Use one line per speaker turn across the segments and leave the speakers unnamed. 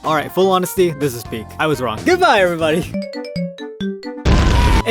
Alright, full honesty, this is peak. I was wrong. Goodbye, everybody!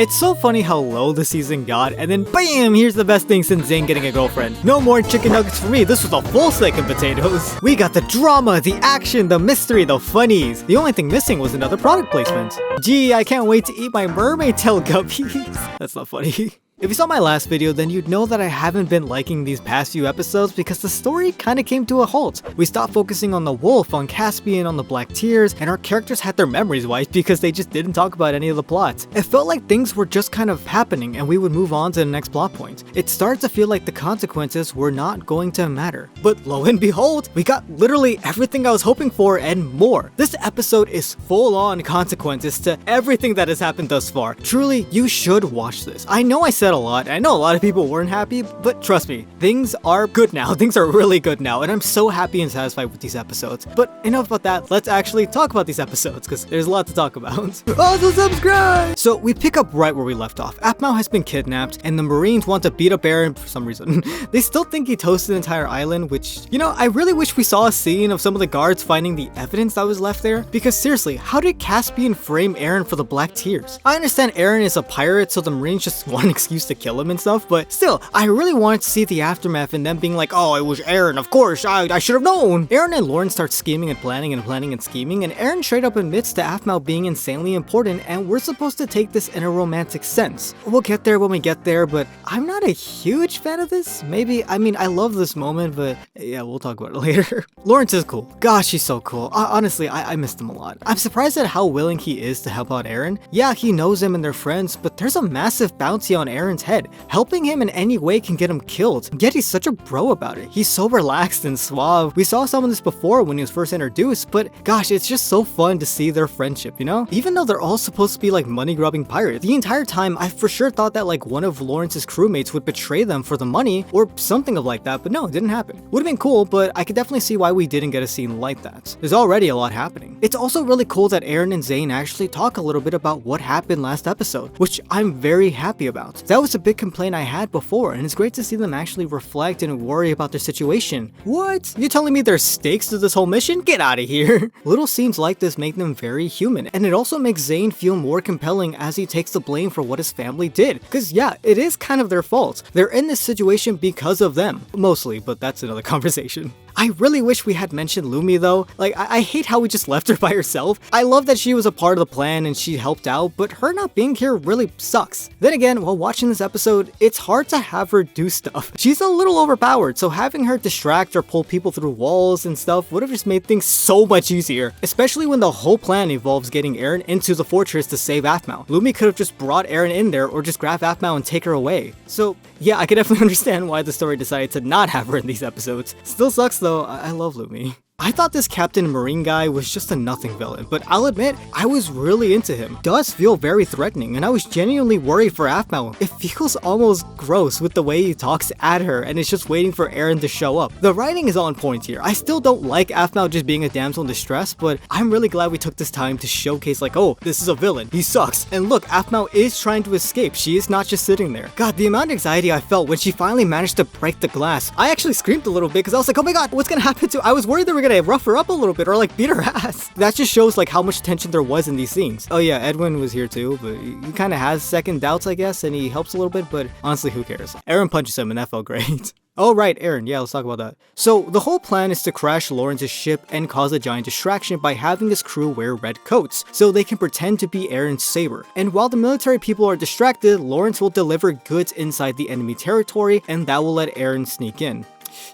It's so funny how low the season got, and then BAM! Here's the best thing since Zane getting a girlfriend. No more chicken nuggets for me, this was a full steak and potatoes. We got the drama, the action, the mystery, the funnies. The only thing missing was another product placement. Gee, I can't wait to eat my mermaid tail guppies. That's not funny. If you saw my last video, then you'd know that I haven't been liking these past few episodes because the story kinda came to a halt. We stopped focusing on the wolf, on Caspian, on the black tears, and our characters had their memories wiped because they just didn't talk about any of the plots. It felt like things were just kind of happening and we would move on to the next plot point. It started to feel like the consequences were not going to matter. But lo and behold, we got literally everything I was hoping for and more. This episode is full on consequences to everything that has happened thus far. Truly, you should watch this. I know I said a lot. I know a lot of people weren't happy, but trust me, things are good now. Things are really good now, and I'm so happy and satisfied with these episodes. But enough about that, let's actually talk about these episodes, because there's a lot to talk about. Also subscribe! So we pick up right where we left off. Aphmau has been kidnapped, and the Marines want to beat up Eren for some reason. They still think he toasted the entire island, which, you know, I really wish we saw a scene of some of the guards finding the evidence that was left there, because seriously, how did Caspian frame Eren for the Black Tears? I understand Eren is a pirate, so the Marines just want an excuse to kill him and stuff, but still, I really wanted to see the aftermath and them being like, oh, it was Eren, of course, I should have known. Eren and Lauren start scheming and planning and planning and scheming, and Eren straight up admits to Aphmau being insanely important, and we're supposed to take this in a romantic sense. We'll get there when we get there, but I'm not a huge fan of this. Maybe, I mean, I love this moment, but yeah, we'll talk about it later. Lawrence is cool. Gosh, he's so cool. Honestly, I missed him a lot. I'm surprised at how willing he is to help out Eren. Yeah, he knows him and they're friends, but there's a massive bounty on Eren's head. Helping him in any way can get him killed, yet he's such a bro about it. He's so relaxed and suave. We saw some of this before when he was first introduced, but gosh, it's just so fun to see their friendship, you know? Even though they're all supposed to be like money-grubbing pirates, the entire time I for sure thought that like one of Lawrence's crewmates would betray them for the money or something of like that, but no, it didn't happen. Would have been cool, but I could definitely see why we didn't get a scene like that. There's already a lot happening. It's also really cool that Eren and Zane actually talk a little bit about what happened last episode, which I'm very happy about. That was a big complaint I had before, and it's great to see them actually reflect and worry about their situation. What? You telling me there's stakes to this whole mission? Get out of here! Little scenes like this make them very human, and it also makes Zane feel more compelling as he takes the blame for what his family did. Cause yeah, it is kind of their fault. They're in this situation because of them. Mostly, but that's another conversation. I really wish we had mentioned Lumi though. Like, I hate how we just left her by herself. I love that she was a part of the plan and she helped out, but her not being here really sucks. Then again, while watching this episode, it's hard to have her do stuff. She's a little overpowered, so having her distract or pull people through walls and stuff would have just made things so much easier. Especially when the whole plan involves getting Eren into the fortress to save Aphmau. Lumi could have just brought Eren in there or just grab Aphmau and take her away. So yeah, I can definitely understand why the story decided to not have her in these episodes. Still sucks though, I love Lumi. I thought this Captain Marine guy was just a nothing villain, but I'll admit, I was really into him. He does feel very threatening, and I was genuinely worried for Aphmau. It feels almost gross with the way he talks at her, and is just waiting for Eren to show up. The writing is on point here. I still don't like Aphmau just being a damsel in distress, but I'm really glad we took this time to showcase like, oh, this is a villain. He sucks. And look, Aphmau is trying to escape. She is not just sitting there. God, the amount of anxiety I felt when she finally managed to break the glass. I actually screamed a little bit because I was like, oh my god, what's gonna happen to her? I was worried they were gonna rough her up a little bit or like beat her ass. That just shows like how much tension there was in these scenes. Oh yeah, Edwin was here too, but he kind of has second doubts, I guess, and he helps a little bit, but honestly, who cares? Eren punches him and that felt great. Oh right, Eren, yeah, let's talk about that. So the whole plan is to crash Lawrence's ship and cause a giant distraction by having his crew wear red coats, so they can pretend to be Eren's saber. And while the military people are distracted, Lawrence will deliver goods inside the enemy territory, and that will let Eren sneak in.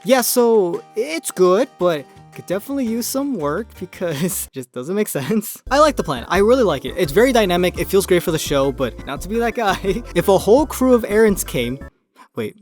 Yeah, so it's good, but could definitely use some work because it just doesn't make sense. I like the plan. I really like it. It's very dynamic. It feels great for the show, but not to be that guy. If a whole crew of Erens came, Wait,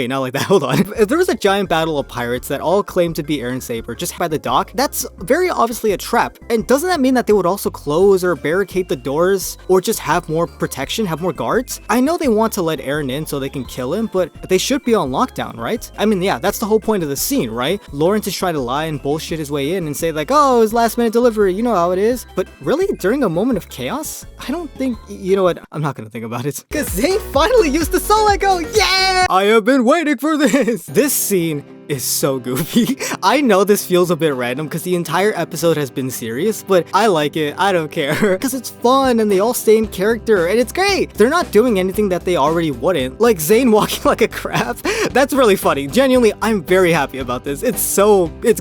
not like that, hold on. If there was a giant battle of pirates that all claimed to be Eren Saber just by the dock, that's very obviously a trap. And doesn't that mean that they would also close or barricade the doors or just have more protection, have more guards? I know they want to let Eren in so they can kill him, but they should be on lockdown, right? I mean, yeah, that's the whole point of the scene, right? Lawrence is trying to lie and bullshit his way in and say like, oh, it's last minute delivery, you know how it is. But really, during a moment of chaos? I don't think, you know what, I'm not gonna think about it. Cause Zane finally used the soul echo, yeah! I have been waiting for this! This scene is so goofy. I know this feels a bit random because the entire episode has been serious, but I like it. I don't care because it's fun and they all stay in character and it's great. They're not doing anything that they already wouldn't, like Zane walking like a crab. That's really funny. Genuinely, I'm very happy about this. It's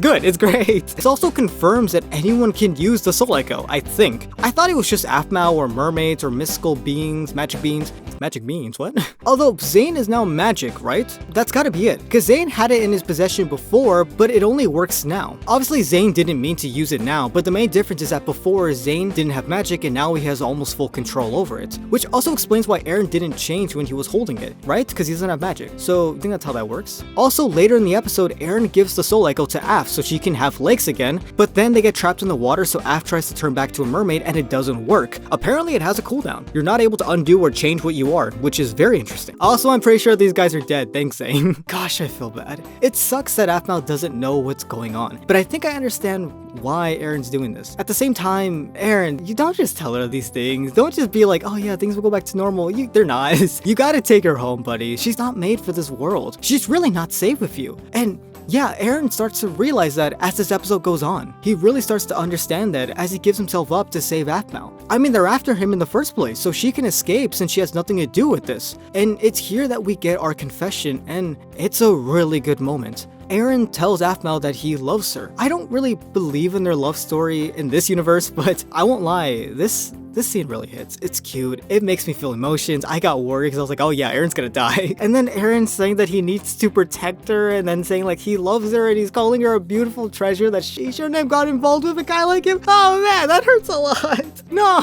good. It's great. This also confirms that anyone can use the Soul Echo, I think. I thought it was just Aphmau or mermaids or mystical beings, magic beings. Magic beings, what? Although Zane is now magic, right? That's gotta be it. Because Zane had it in his possession before, but it only works now. Obviously, Zane didn't mean to use it now, but the main difference is that before, Zane didn't have magic and now he has almost full control over it. Which also explains why Eren didn't change when he was holding it, right? Because he doesn't have magic. So, I think that's how that works. Also, later in the episode, Eren gives the Soul Echo to Aph so she can have legs again, but then they get trapped in the water so Aph tries to turn back to a mermaid and it doesn't work. Apparently, it has a cooldown. You're not able to undo or change what you are, which is very interesting. Also, I'm pretty sure these guys are dead. Thanks, Zane. Gosh, I feel bad. It sucks that Aphmau doesn't know what's going on, but I think I understand why Eren's doing this. At the same time, Eren, you don't just tell her these things. Don't just be like, oh yeah, things will go back to normal. They're not. You gotta take her home, buddy. She's not made for this world. She's really not safe with you. And yeah, Eren starts to realize that as this episode goes on. He really starts to understand that as he gives himself up to save Aphmau. I mean, they're after him in the first place, so she can escape since she has nothing to do with this. And it's here that we get our confession, and it's a really good moment. Eren tells Aphmau that he loves her. I don't really believe in their love story in this universe, but I won't lie, this scene really hits. It's cute. It makes me feel emotions. I got worried because I was like, oh yeah, Eren's gonna die. And then Eren saying that he needs to protect her and then saying like he loves her and he's calling her a beautiful treasure that she shouldn't have got involved with a guy like him. Oh man, that hurts a lot. No.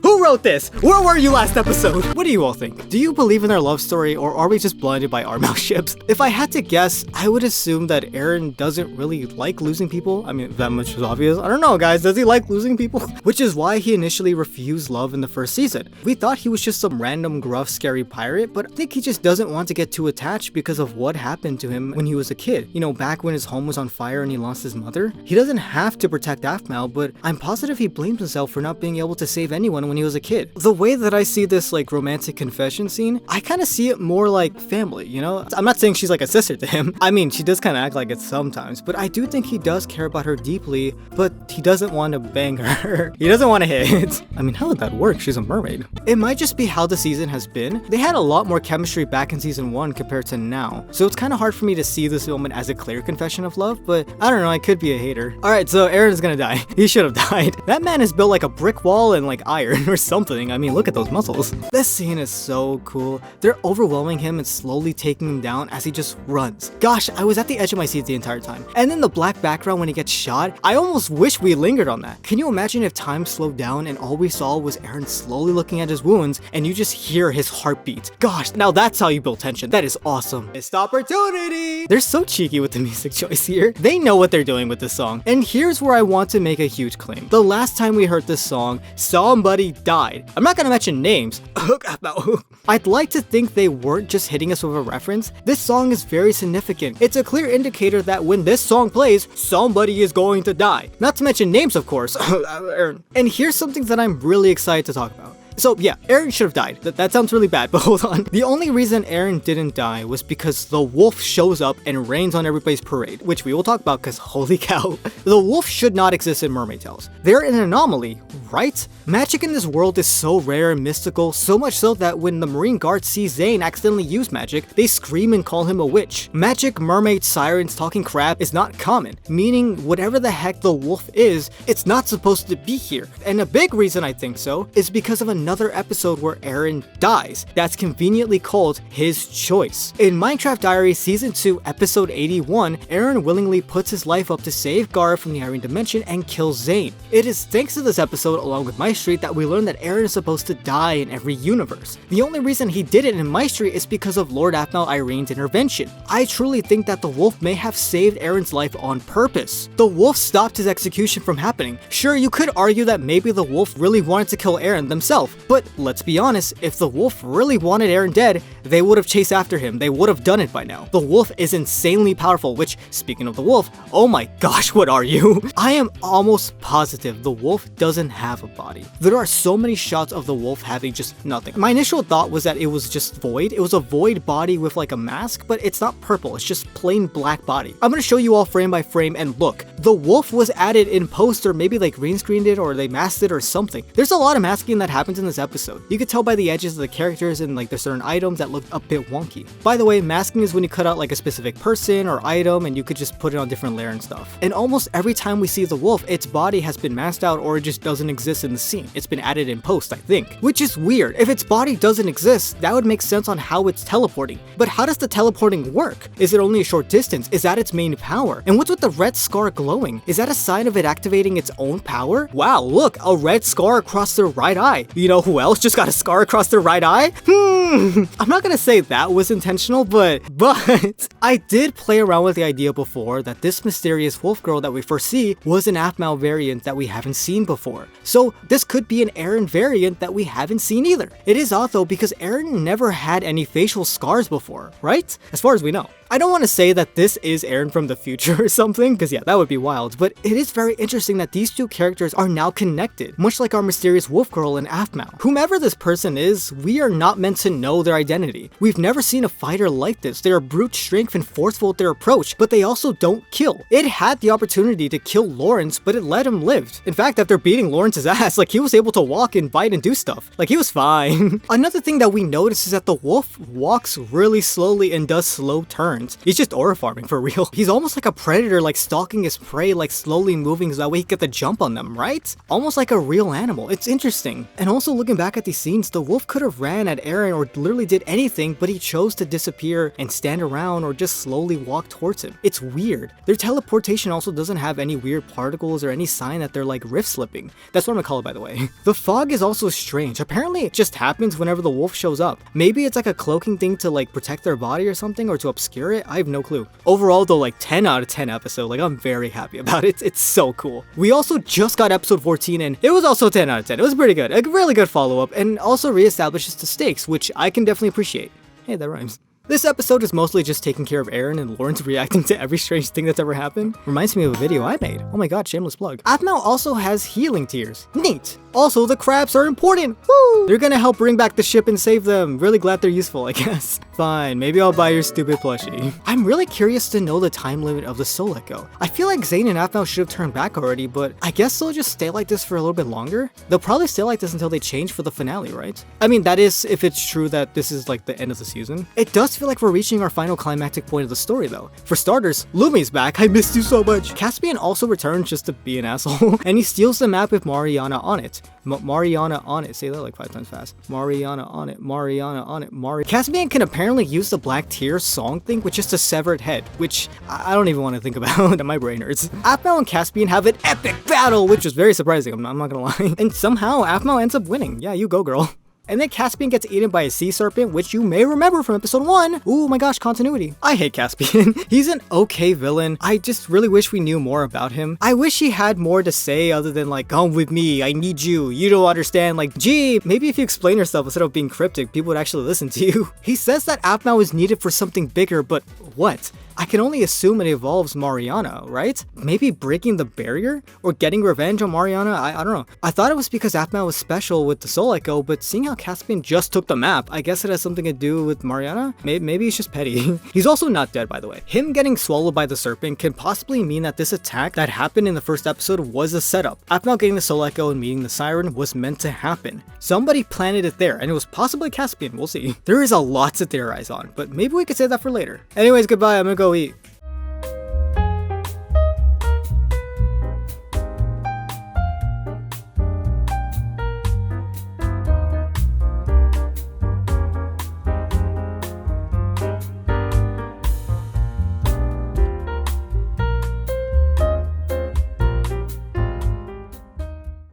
Who wrote this? Where were you last episode? What do you all think? Do you believe in their love story or are we just blinded by our mouth ships? If I had to guess, I would assume that Eren doesn't really like losing people. I mean, that much is obvious. I don't know, guys. Does he like losing people? Which is why he initially refused love in the first season. We thought he was just some random gruff scary pirate, but I think he just doesn't want to get too attached because of what happened to him when he was a kid. You know, back when his home was on fire and he lost his mother. He doesn't have to protect Aphmau, but I'm positive he blames himself for not being able to save anyone when he was a kid. The way that I see this like romantic confession scene, I kind of see it more like family, you know? I'm not saying she's like a sister to him. I mean, she does kind of act like it sometimes, but I do think he does care about her deeply, but he doesn't want to bang her. He doesn't want to hit. I mean, how would that work? She's a mermaid. It might just be how the season has been. They had a lot more chemistry back in season 1 compared to now, so it's kind of hard for me to see this moment as a clear confession of love, but I don't know, I could be a hater. Alright, so Eren's gonna die. He should have died. That man is built like a brick wall and like iron or something. I mean, look at those muscles. This scene is so cool. They're overwhelming him and slowly taking him down as he just runs. Gosh, I was at the edge of my seat the entire time. And then the black background when he gets shot, I almost wish we lingered on that. Can you imagine if time slowed down and all we saw was Eren slowly looking at his wounds and you just hear his heartbeat? Gosh, now that's how you build tension. That is awesome. Missed opportunity! They're so cheeky with the music choice here. They know what they're doing with this song. And here's where I want to make a huge claim. The last time we heard this song, somebody died. I'm not gonna mention names. I'd like to think they weren't just hitting us with a reference. This song is very significant. It's a clear indicator that when this song plays, somebody is going to die. Not to mention names, of course. And here's something that I'm really excited to talk about. So yeah, Eren should have died. That sounds really bad, but hold on. The only reason Eren didn't die was because the wolf shows up and rains on everybody's parade, which we will talk about because holy cow. The wolf should not exist in Mermaid Tales. They're an anomaly, right? Magic in this world is so rare and mystical, so much so that when the Marine guards see Zane accidentally use magic, they scream and call him a witch. Magic, mermaids, sirens, talking crab is not common, meaning whatever the heck the wolf is, it's not supposed to be here. And a big reason I think so is because of another episode where Eren dies. That's conveniently called his choice. In Minecraft Diary Season 2 Episode 81, Eren willingly puts his life up to save Gar from the Irene Dimension and kills Zane. It is thanks to this episode along with My Street that we learn that Eren is supposed to die in every universe. The only reason he did it in My Street is because of Lord Aphmau Irene's intervention. I truly think that the wolf may have saved Eren's life on purpose. The wolf stopped his execution from happening. Sure, you could argue that maybe the wolf really wanted to kill Eren themselves, But let's be honest, if the wolf really wanted Eren dead, they would have chased after him. They would have done it by now. The wolf is insanely powerful, which, speaking of the wolf, oh my gosh, what are you? I am almost positive the wolf doesn't have a body. There are so many shots of the wolf having just nothing. My initial thought was that it was just void. It was a void body with like a mask, but it's not purple. It's just plain black body. I'm gonna show you all frame by frame, and look, the wolf was added in post, or maybe like green screened it or they masked it or something. There's a lot of masking that happens in this episode. You could tell by the edges of the characters and like there's certain items that look a bit wonky. By the way, masking is when you cut out like a specific person or item and you could just put it on different layer and stuff. And almost every time we see the wolf, its body has been masked out or it just doesn't exist in the scene. It's been added in post, I think. Which is weird. If its body doesn't exist, that would make sense on how it's teleporting. But how does the teleporting work? Is it only a short distance? Is that its main power? And what's with the red scar glowing? Is that a sign of it activating its own power? Wow, look, a red scar across their right eye. You know who else just got a scar across their right eye? I'm not gonna say that was intentional, but I did play around with the idea before that this mysterious wolf girl that we first see was an Aphmau variant that we haven't seen before. So this could be an Eren variant that we haven't seen either. It is odd though because Eren never had any facial scars before, right? As far as we know. I don't want to say that this is Eren from the future or something, because yeah, that would be wild, but it is very interesting that these two characters are now connected, much like our mysterious wolf girl and Aphmau. Whomever this person is, we are not meant to know their identity. We've never seen a fighter like this. They are brute strength and forceful with their approach, but they also don't kill. It had the opportunity to kill Lawrence, but it let him live. In fact, after beating Lawrence's ass, like he was able to walk and bite and do stuff. Like he was fine. Another thing that we notice is that the wolf walks really slowly and does slow turns. He's just aura farming for real. He's almost like a predator, like stalking his prey, like slowly moving so that way he can get the jump on them, right? Almost like a real animal. It's interesting. And also looking back at these scenes, the wolf could have ran at Eren or literally did anything, but he chose to disappear and stand around or just slowly walk towards him. It's weird. Their teleportation also doesn't have any weird particles or any sign that they're like rift slipping. That's what I'm gonna call it, by the way. The fog is also strange. Apparently it just happens whenever the wolf shows up. Maybe it's like a cloaking thing to like protect their body or something, or to obscure it. I have no clue. Overall though, like 10 out of 10 episode, like I'm very happy about it. It's so cool. We also just got episode 14 and it was also 10 out of 10. It was pretty good. A really good follow-up and also reestablishes the stakes, which I can definitely appreciate. Hey, that rhymes. This episode is mostly just taking care of Eren and Lawrence reacting to every strange thing that's ever happened. Reminds me of a video I made. Oh my god, shameless plug. Aphmau also has healing tears. Neat. Also, the crabs are important. Woo! They're gonna help bring back the ship and save them. Really glad they're useful, I guess. Fine, maybe I'll buy your stupid plushie. I'm really curious to know the time limit of the soul echo. I feel like Zane and Aphmau should have turned back already, but I guess they'll just stay like this for a little bit longer. They'll probably stay like this until they change for the finale, right? I mean, that is if it's true that this is like the end of the season. It does feel like we're reaching our final climactic point of the story though. For starters, Lumi's back. I missed you so much. Caspian also returns just to be an asshole, and he steals the map with Mariana on it. Mariana on it. Say that like 5 times fast. Mariana on it. Mariana on it. Caspian can apparently use the Black Tear song thing with just a severed head, which I don't even want to think about. My brain hurts. Aphmau and Caspian have an epic battle, which was very surprising. I'm not gonna lie. And somehow Aphmau ends up winning. Yeah, you go, girl. And then Caspian gets eaten by a sea serpent, which you may remember from episode 1. Ooh my gosh, continuity. I hate Caspian. He's an okay villain. I just really wish we knew more about him. I wish he had more to say other than like, come with me, I need you, you don't understand. Like, gee, maybe if you explain yourself instead of being cryptic, people would actually listen to you. He says that Aphmau is needed for something bigger, but what? I can only assume it involves Mariana, right? Maybe breaking the barrier? Or getting revenge on Mariana? I don't know. I thought it was because Aphmau was special with the Soul Echo, but seeing how Caspian just took the map, I guess it has something to do with Mariana? Maybe he's just petty. He's also not dead, by the way. Him getting swallowed by the serpent can possibly mean that this attack that happened in the first episode was a setup. Aphmau getting the Soul Echo and meeting the Siren was meant to happen. Somebody planted it there, and it was possibly Caspian, we'll see. There is a lot to theorize on, but maybe we could say that for later. Anyways, goodbye, I'm gonna go eat.